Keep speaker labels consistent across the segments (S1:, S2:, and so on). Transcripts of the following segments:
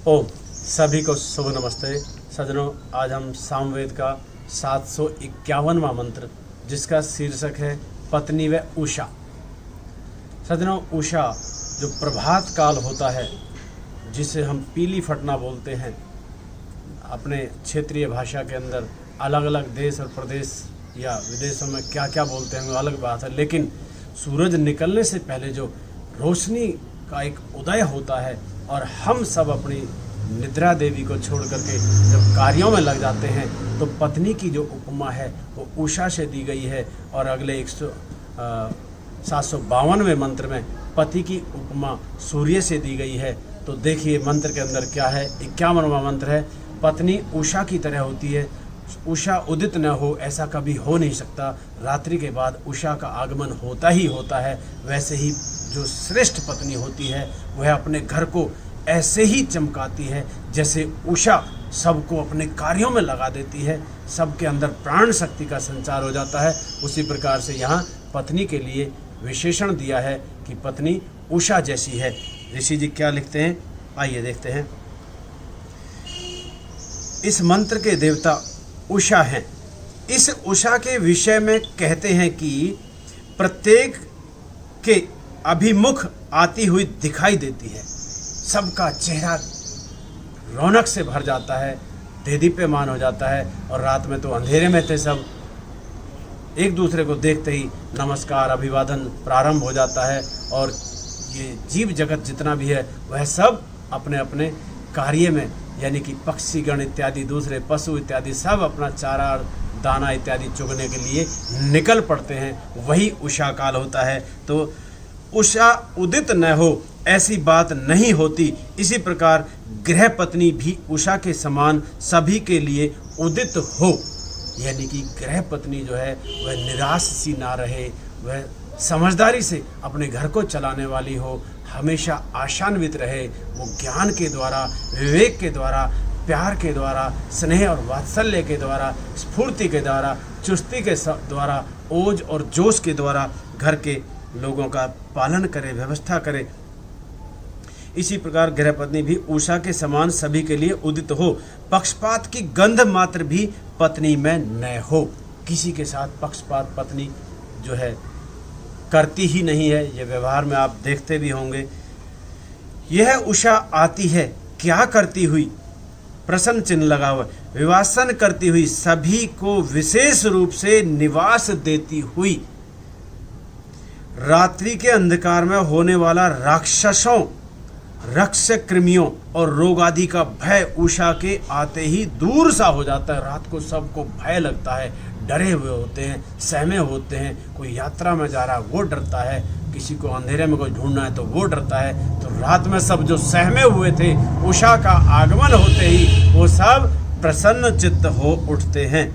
S1: ओम सभी को शुभ नमस्ते सज्जनों। आज हम सामवेद का 751वां मंत्र, जिसका शीर्षक है पत्नी व उषा। सज्जनों, उषा जो प्रभात काल होता है, जिसे हम पीली फटना बोलते हैं, अपने क्षेत्रीय भाषा के अंदर अलग अलग देश और प्रदेश या विदेशों में क्या क्या बोलते हैं वो अलग बात है, लेकिन सूरज निकलने से पहले जो रोशनी का एक उदय होता है और हम सब अपनी निद्रा देवी को छोड़ करके जब कार्यों में लग जाते हैं, तो पत्नी की जो उपमा है वो उषा से दी गई है। और अगले 752वें मंत्र में पति की उपमा सूर्य से दी गई है। तो देखिए मंत्र के अंदर क्या है। 51वां मंत्र है, पत्नी उषा की तरह होती है, उषा उदित न हो ऐसा कभी हो नहीं सकता। रात्रि के बाद उषा का आगमन होता ही होता है। वैसे ही जो श्रेष्ठ पत्नी होती है वह अपने घर को ऐसे ही चमकाती है जैसे उषा सबको अपने कार्यों में लगा देती है, सबके अंदर प्राण शक्ति का संचार हो जाता है। उसी प्रकार से यहाँ पत्नी के लिए विशेषण दिया है कि पत्नी उषा जैसी है। ऋषि जी क्या लिखते हैं, आइए देखते हैं। इस मंत्र के देवता उषा हैं। इस उषा के विषय में कहते हैं कि प्रत्येक के अभिमुख आती हुई दिखाई देती है, सबका चेहरा रौनक से भर जाता है, देदीप्यमान हो जाता है। और रात में तो अंधेरे में थे सब, एक दूसरे को देखते ही नमस्कार अभिवादन प्रारंभ हो जाता है। और ये जीव जगत जितना भी है वह सब अपने अपने कार्य में, यानी कि पक्षीगण इत्यादि दूसरे पशु इत्यादि सब अपना चारा दाना इत्यादि चुगने के लिए निकल पड़ते हैं। वही उषा काल होता है। तो उषा उदित न हो ऐसी बात नहीं होती। इसी प्रकार गृह पत्नी भी उषा के समान सभी के लिए उदित हो, यानी कि गृह पत्नी जो है वह निराश सी ना रहे, वह समझदारी से अपने घर को चलाने वाली हो, हमेशा आशान्वित रहे। वो ज्ञान के द्वारा, विवेक के द्वारा, प्यार के द्वारा, स्नेह और वात्सल्य के द्वारा, स्फूर्ति के द्वारा, चुस्ती के द्वारा, ओज और जोश के द्वारा घर के लोगों का पालन करे, व्यवस्था करे। इसी प्रकार गृह पत्नी भी उषा के समान सभी के लिए उदित हो। पक्षपात की गंध मात्र भी पत्नी में न हो। किसी के साथ पक्षपात पत्नी जो है करती ही नहीं है। ये व्यवहार में आप देखते भी होंगे। यह उषा आती है क्या करती हुई, प्रश्न चिन्ह लगा हुआ, विवासन करती हुई, सभी को विशेष रूप से निवास देती हुई। रात्रि के अंधकार में होने वाला राक्षसों, रक्षक कृमियों और रोग आदि का भय उषा के आते ही दूर सा हो जाता है। रात को सबको भय लगता है, डरे हुए होते हैं, सहमे होते हैं। कोई यात्रा में जा रहा है वो डरता है, किसी को अंधेरे में कोई ढूंढना है तो वो डरता है। तो रात में सब जो सहमे हुए थे, उषा का आगमन होते ही वो सब प्रसन्न चित्त हो उठते हैं।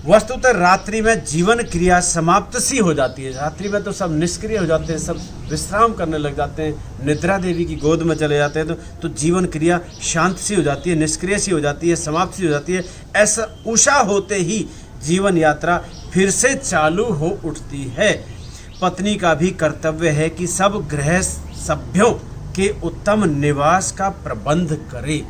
S1: वस्तुतः रात्रि में जीवन क्रिया समाप्त सी हो जाती है। रात्रि में तो सब निष्क्रिय हो जाते हैं, सब विश्राम करने लग जाते हैं, निद्रा देवी की गोद में चले जाते हैं। तो जीवन क्रिया शांत सी हो जाती है, निष्क्रिय सी हो जाती है, समाप्त सी हो जाती है। ऐसा उषा होते ही जीवन यात्रा फिर से चालू हो उठती है। पत्नी का भी कर्तव्य है कि सब गृह सभ्यों के उत्तम निवास का प्रबंध करे।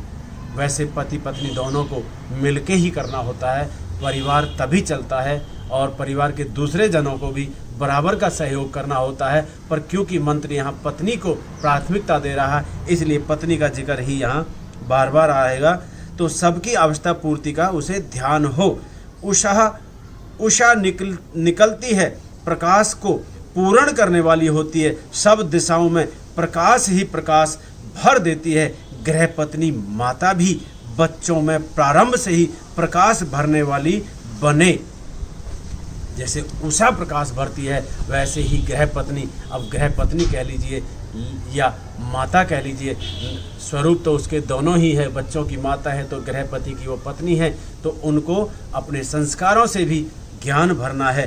S1: वैसे पति पत्नी दोनों को मिलके ही करना होता है। परिवार तभी चलता है और परिवार के दूसरे जनों को भी बराबर का सहयोग करना होता है। पर क्योंकि मंत्र यहाँ पत्नी को प्राथमिकता दे रहा है, इसलिए पत्नी का जिक्र ही यहाँ बार बार आएगा। तो सबकी आवश्यकता पूर्ति का उसे ध्यान हो। उषा निकलती है, प्रकाश को पूर्ण करने वाली होती है, सब दिशाओं में प्रकाश ही प्रकाश भर देती है। गृह पत्नी माता भी बच्चों में प्रारंभ से ही प्रकाश भरने वाली बने। जैसे उषा प्रकाश भरती है, वैसे ही गृह पत्नी, अब गृह पत्नी कह लीजिए या माता कह लीजिए, स्वरूप तो उसके दोनों ही है। बच्चों की माता है तो गृहपति की वो पत्नी है। तो उनको अपने संस्कारों से भी ज्ञान भरना है।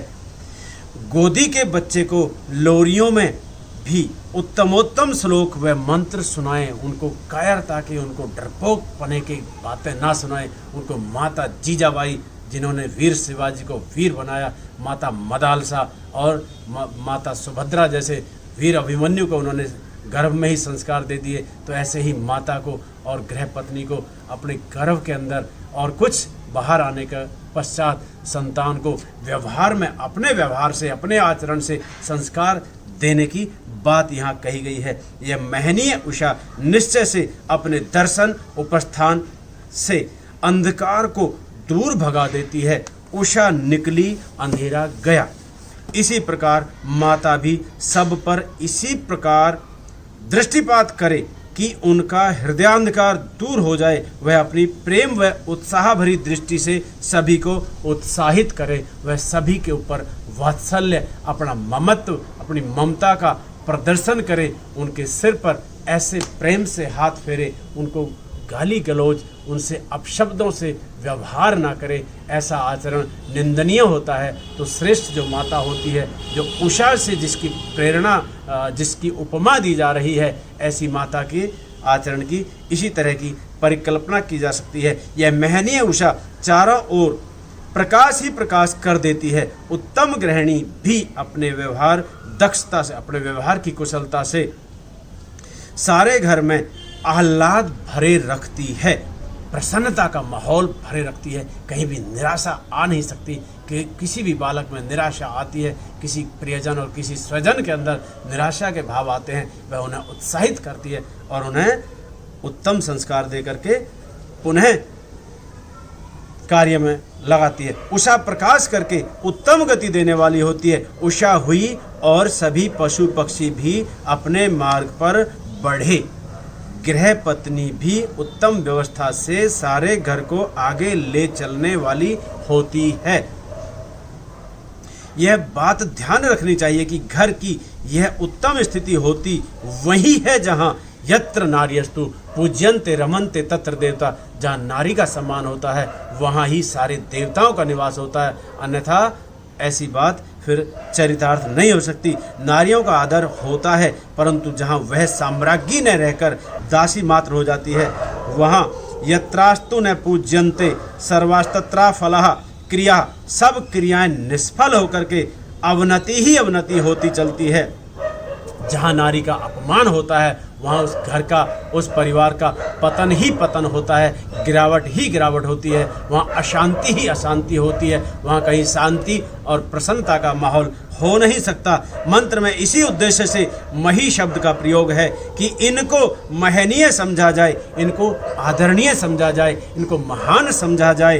S1: गोदी के बच्चे को लोरियों में भी उत्तमोत्तम श्लोक व मंत्र सुनाएं, उनको कायरता के, उनको डरपोक पने की बातें ना सुनाएं। उनको माता जीजाबाई जिन्होंने वीर शिवाजी को वीर बनाया, माता मदालसा और माता सुभद्रा जैसे वीर अभिमन्यु को उन्होंने गर्भ में ही संस्कार दे दिए। तो ऐसे ही माता को और गृह पत्नी को अपने गर्भ के अंदर और कुछ बाहर आने के पश्चात संतान को व्यवहार में अपने व्यवहार से, अपने आचरण से संस्कार देने की बात यहाँ कही गई है। यह महनीय उषा निश्चय से अपने दर्शन उपस्थान से अंधकार को दूर भगा देती है। उषा निकली अंधेरा गया। इसी प्रकार माता भी सब पर इसी प्रकार दृष्टिपात करे कि उनका हृदयांधकार दूर हो जाए। वह अपनी प्रेम व उत्साह भरी दृष्टि से सभी को उत्साहित करे। वह सभी के ऊपर वात्सल्य, अपना ममत्व, अपनी ममता का प्रदर्शन करे। उनके सिर पर ऐसे प्रेम से हाथ फेरे, उनको गाली गलौज, उनसे अपशब्दों से व्यवहार ना करे। ऐसा आचरण निंदनीय होता है। तो श्रेष्ठ जो माता होती है, जो उषा से जिसकी प्रेरणा, जिसकी उपमा दी जा रही है, ऐसी माता के आचरण की इसी तरह की परिकल्पना की जा सकती है। यह महनीय उषा चारों ओर प्रकाश ही प्रकाश कर देती है। उत्तम गृहिणी भी अपने व्यवहार दक्षता से, अपने व्यवहार की कुशलता से सारे घर में आह्लाद भरे रखती है, प्रसन्नता का माहौल भरे रखती है। कहीं भी निराशा आ नहीं सकती कि किसी भी बालक में निराशा आती है, किसी प्रियजन और किसी स्वजन के अंदर निराशा के भाव आते हैं, वह उन्हें उत्साहित करती है और उन्हें उत्तम संस्कार दे करके पुनः कार्य में लगाती है। उषा प्रकाश करके उत्तम गति देने वाली होती है। उषा हुई और सभी पशु पक्षी भी अपने मार्ग पर बढ़े। गृह पत्नी भी उत्तम व्यवस्था से सारे घर को आगे ले चलने वाली होती है। यह बात ध्यान रखनी चाहिए कि घर की यह उत्तम स्थिति होती वही है जहाँ यत्र नार्यस्तु पूज्यन्ते रमन्ते तत्र देवता। जहाँ नारी का सम्मान होता है वहाँ ही सारे देवताओं का निवास होता है। अन्यथा ऐसी बात फिर चरितार्थ नहीं हो सकती। नारियों का आदर होता है, परंतु जहाँ वह साम्राज्ञी न रहकर दासी मात्र हो जाती है, वहाँ यत्रास्तु न पूज्यन्ते सर्वास्तत्रा फलः क्रिया, सब क्रियाएं निष्फल होकर के अवनति ही अवनति होती चलती है। जहाँ नारी का अपमान होता है वहाँ उस घर का, उस परिवार का पतन ही पतन होता है, गिरावट ही गिरावट होती है। वहाँ अशांति ही अशांति होती है। वहाँ कहीं शांति और प्रसन्नता का माहौल हो नहीं सकता। मंत्र में इसी उद्देश्य से मही शब्द का प्रयोग है कि इनको महनीय समझा जाए, इनको आदरणीय समझा जाए, इनको महान समझा जाए।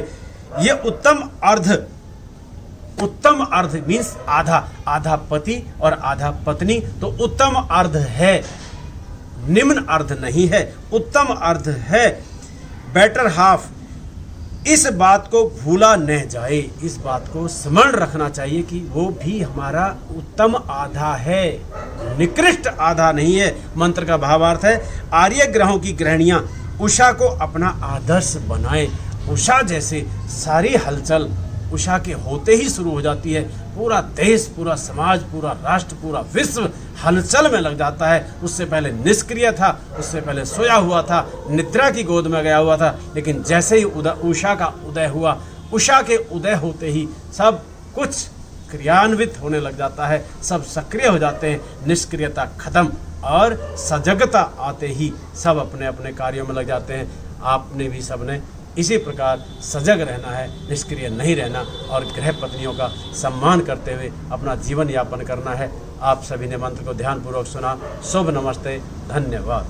S1: ये उत्तम अर्ध मीन्स आधा पति और आधा पत्नी, तो उत्तम अर्ध है, निम्न अर्ध नहीं है, उत्तम अर्ध है, बेटर हाफ। इस बात को भूला न जाए, इस बात को स्मरण रखना चाहिए कि वो भी हमारा उत्तम आधा है, निकृष्ट आधा नहीं है। मंत्र का भावार्थ है आर्य ग्रहों की गृहिणियां उषा को अपना आदर्श बनाएं। उषा जैसे सारी हलचल उषा के होते ही शुरू हो जाती है। पूरा देश, पूरा समाज, पूरा राष्ट्र, पूरा विश्व हलचल में लग जाता है। उससे पहले निष्क्रिय था, उससे पहले सोया हुआ था, निद्रा की गोद में गया हुआ था। लेकिन जैसे ही उषा का उदय हुआ, उषा के उदय होते ही सब कुछ क्रियान्वित होने लग जाता है, सब सक्रिय हो जाते हैं, निष्क्रियता खत्म और सजगता आते ही सब अपने अपने कार्यों में लग जाते हैं। आपने भी सबने इसी प्रकार सजग रहना है, निष्क्रिय नहीं रहना और गृह पत्नियों का सम्मान करते हुए अपना जीवन यापन करना है। आप सभी ने मंत्र को ध्यानपूर्वक सुना। शुभ नमस्ते, धन्यवाद।